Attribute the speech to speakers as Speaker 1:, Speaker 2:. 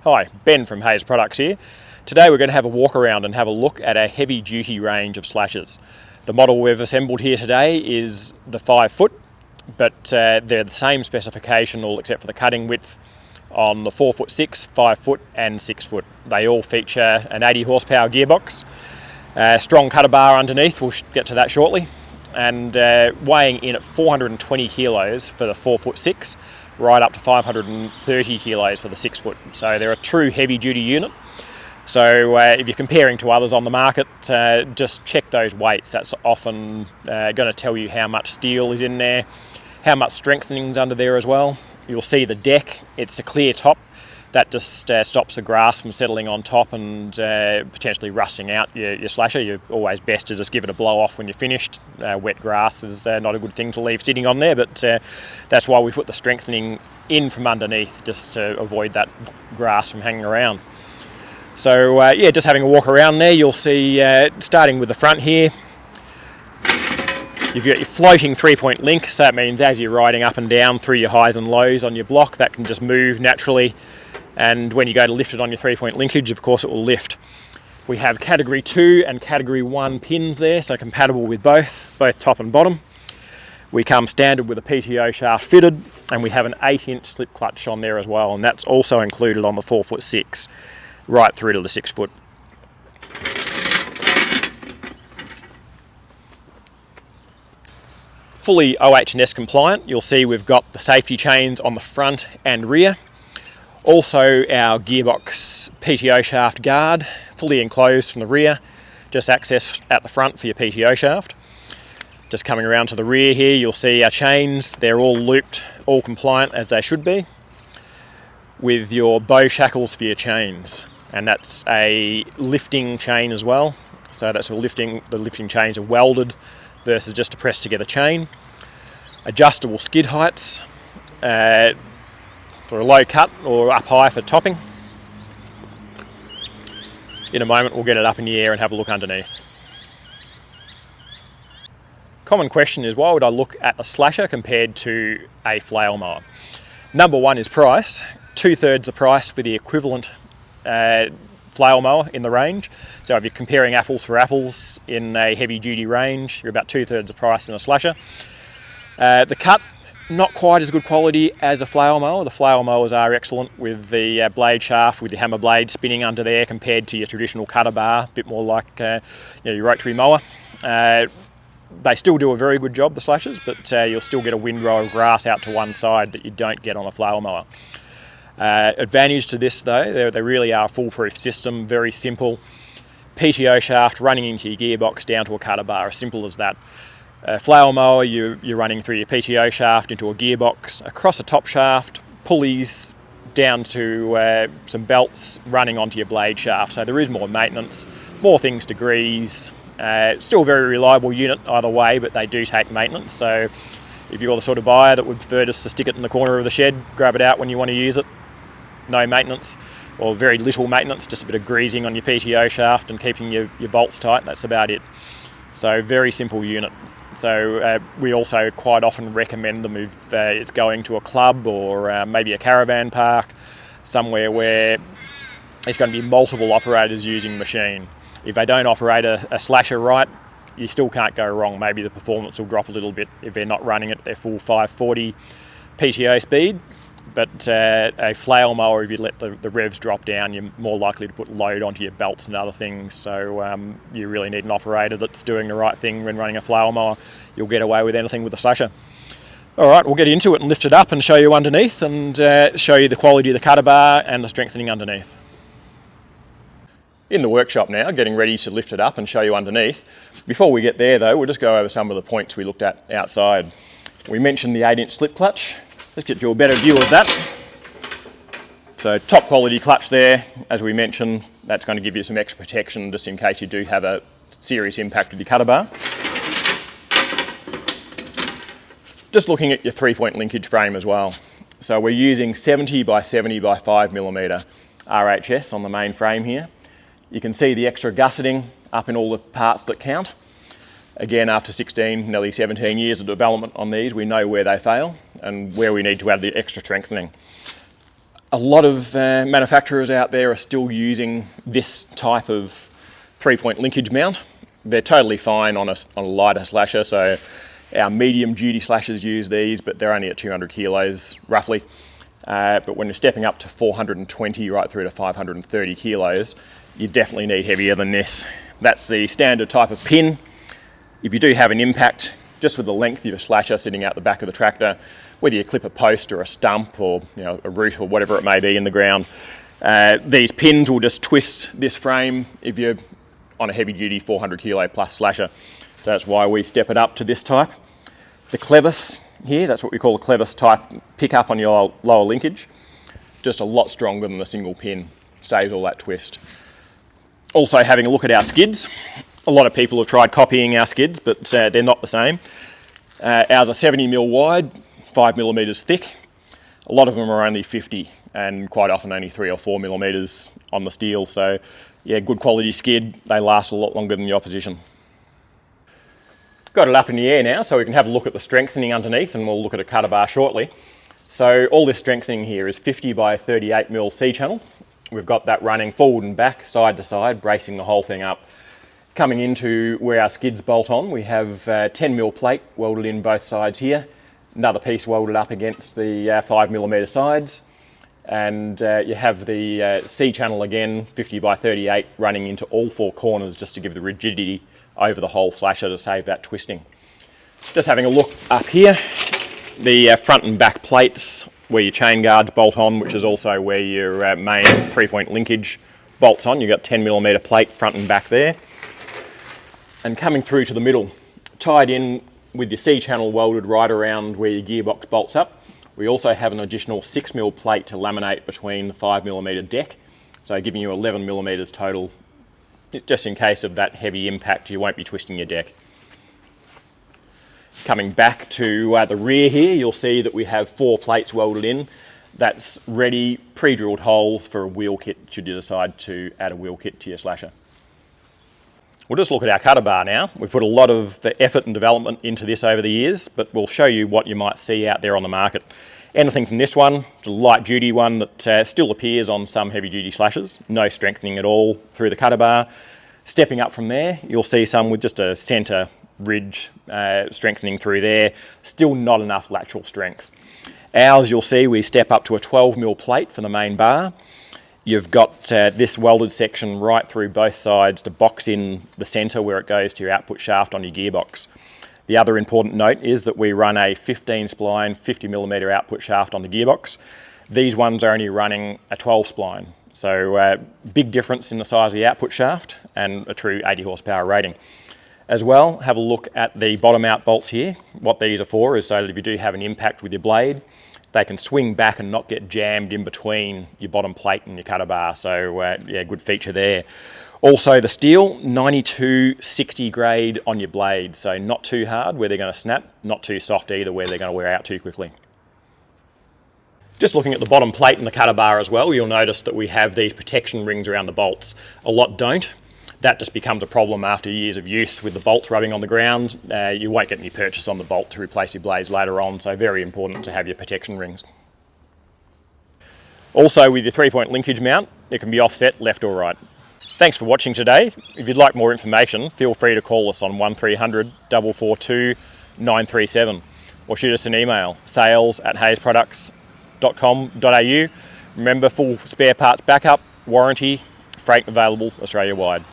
Speaker 1: Hi, Ben from Hayes Products here. Today we're going to have a walk around and have a look at a heavy duty range of slashers. The model we've assembled here today is the 5 foot, but they're the same specification all except for the cutting width on the 4'6", 5 foot and 6 foot. They all feature an 80 horsepower gearbox, strong cutter bar underneath, we'll get to that shortly, and weighing in at 420 kilos for the 4'6", right up to 530 kilos for the 6 foot. So they're a true heavy duty unit. So if you're comparing to others on the market, just check those weights. That's often going to tell you how much steel is in there, how much strengthening's under there as well. You'll see the deck, it's a clear top. That just stops the grass from settling on top and potentially rusting out your slasher. You're always best to just give it a blow off when you're finished. Wet grass is not a good thing to leave sitting on there, but that's why we put the strengthening in from underneath, just to avoid that grass from hanging around. So yeah, just having a walk around there, you'll see, starting with the front here, you've got your floating 3-point link, so that means as you're riding up and down through your highs and lows on your block, that can just move naturally. And when you go to lift it on your 3-point linkage, of course it will lift. We have category 2 and category 1 pins there, so compatible with both top and bottom. We come standard with a PTO shaft fitted, and we have an 8-inch slip clutch on there as well, and that's also included on the 4'6", right through to the 6 foot. Fully OH&S compliant. You'll see we've got the safety chains on the front and rear. Also our gearbox PTO shaft guard, fully enclosed from the rear, just access at the front for your PTO shaft. Just coming around to the rear here, you'll see our chains, they're all looped, all compliant as they should be, with your bow shackles for your chains. And that's a lifting chain as well, so that's the lifting chains are welded versus just a pressed together chain. Adjustable skid heights, for a low cut or up high for topping. In a moment we'll get it up in the air and have a look underneath. Common question is, why would I look at a slasher compared to a flail mower? Number one is price. 2/3 the price for the equivalent flail mower in the range. So if you're comparing apples for apples in a heavy duty range, you're about 2/3 the price in a slasher. The cut, not quite as good quality as a flail mower. The flail mowers are excellent with the blade shaft, with the hammer blade spinning under there compared to your traditional cutter bar, a bit more like your rotary mower. They still do a very good job, the slashers, but you'll still get a windrow of grass out to one side that you don't get on a flail mower. Advantage to this though, they really are a foolproof system, very simple. PTO shaft running into your gearbox down to a cutter bar, as simple as that. A flail mower, you're running through your PTO shaft into a gearbox, across a top shaft, pulleys down to some belts running onto your blade shaft. So there is more maintenance, more things to grease. Still a very reliable unit either way, but they do take maintenance. So if you're the sort of buyer that would prefer just to stick it in the corner of the shed, grab it out when you want to use it, no maintenance, or very little maintenance, just a bit of greasing on your PTO shaft and keeping your bolts tight, that's about it. So very simple unit. So we also quite often recommend them if it's going to a club or maybe a caravan park, somewhere where there's going to be multiple operators using the machine. If they don't operate a slasher right, you still can't go wrong. Maybe the performance will drop a little bit if they're not running at their full 540 PTO speed. But a flail mower, if you let the revs drop down, you're more likely to put load onto your belts and other things. So you really need an operator that's doing the right thing when running a flail mower. You'll get away with anything with a slasher. All right, we'll get into it and lift it up and show you underneath and show you the quality of the cutter bar and the strengthening underneath. In the workshop now, getting ready to lift it up and show you underneath. Before we get there though, we'll just go over some of the points we looked at outside. We mentioned the 8-inch slip clutch. Let's get you a better view of that. So top quality clutch there, as we mentioned, that's going to give you some extra protection just in case you do have a serious impact with your cutter bar. Just looking at your 3-point linkage frame as well. So we're using 70 by 70 by 5mm RHS on the main frame here. You can see the extra gusseting up in all the parts that count. Again, after 16, nearly 17 years of development on these, we know where they fail and where we need to add the extra strengthening. A lot of manufacturers out there are still using this type of 3-point linkage mount. They're totally fine on a lighter slasher, so our medium duty slashers use these, but they're only at 200 kilos roughly. But when you're stepping up to 420 right through to 530 kilos, you definitely need heavier than this. That's the standard type of pin. If you do have an impact, just with the length of your slasher sitting out the back of the tractor, whether you clip a post or a stump or a root or whatever it may be in the ground, these pins will just twist this frame if you're on a heavy duty 400 kilo plus slasher. So that's why we step it up to this type. The clevis here, that's what we call a clevis type pickup on your lower linkage. Just a lot stronger than the single pin, saves all that twist. Also having a look at our skids. A lot of people have tried copying our skids, but they're not the same. Ours are 70mm wide, 5mm thick. A lot of them are only 50 and quite often only 3 or 4mm on the steel. So yeah, good quality skid. They last a lot longer than the opposition. Got it up in the air now so we can have a look at the strengthening underneath, and we'll look at a cutter bar shortly. So all this strengthening here is 50 by 38mm C-channel. We've got that running forward and back, side to side, bracing the whole thing up. Coming into where our skids bolt on, we have 10mm plate welded in both sides here. Another piece welded up against the 5mm sides. And you have the C-channel again, 50 by 38, running into all 4 corners just to give the rigidity over the whole slasher to save that twisting. Just having a look up here, the front and back plates where your chain guards bolt on, which is also where your main 3-point linkage bolts on. You've got 10mm plate front and back there. And coming through to the middle, tied in with your C-channel welded right around where your gearbox bolts up, we also have an additional 6mm plate to laminate between the 5mm deck, so giving you 11mm total. Just in case of that heavy impact, you won't be twisting your deck. Coming back to the rear here, you'll see that we have 4 plates welded in. That's ready, pre-drilled holes for a wheel kit should you decide to add a wheel kit to your slasher. We'll just look at our cutter bar now. We've put a lot of effort and development into this over the years, but we'll show you what you might see out there on the market. Anything from this one, it's a light duty one that still appears on some heavy duty slashers, no strengthening at all through the cutter bar. Stepping up from there, you'll see some with just a centre ridge strengthening through there, still not enough lateral strength. Ours, you'll see we step up to a 12mm plate for the main bar. You've got this welded section right through both sides to box in the centre where it goes to your output shaft on your gearbox. The other important note is that we run a 15 spline, 50mm output shaft on the gearbox. These ones are only running a 12 spline. So big difference in the size of the output shaft and a true 80 horsepower rating. As well, have a look at the bottom out bolts here. What these are for is so that if you do have an impact with your blade, they can swing back and not get jammed in between your bottom plate and your cutter bar. So yeah, good feature there. Also the steel, 9260 grade on your blade. So not too hard where they're going to snap, not too soft either where they're going to wear out too quickly. Just looking at the bottom plate and the cutter bar as well, you'll notice that we have these protection rings around the bolts. A lot don't. That just becomes a problem after years of use with the bolts rubbing on the ground. You won't get any purchase on the bolt to replace your blades later on, so very important to have your protection rings. Also with your 3-point linkage mount, it can be offset left or right. Thanks for watching today. If you'd like more information, feel free to call us on 1300 442 937 or shoot us an email, sales@hayesproducts.com.au. Remember, full spare parts backup, warranty, freight available Australia-wide.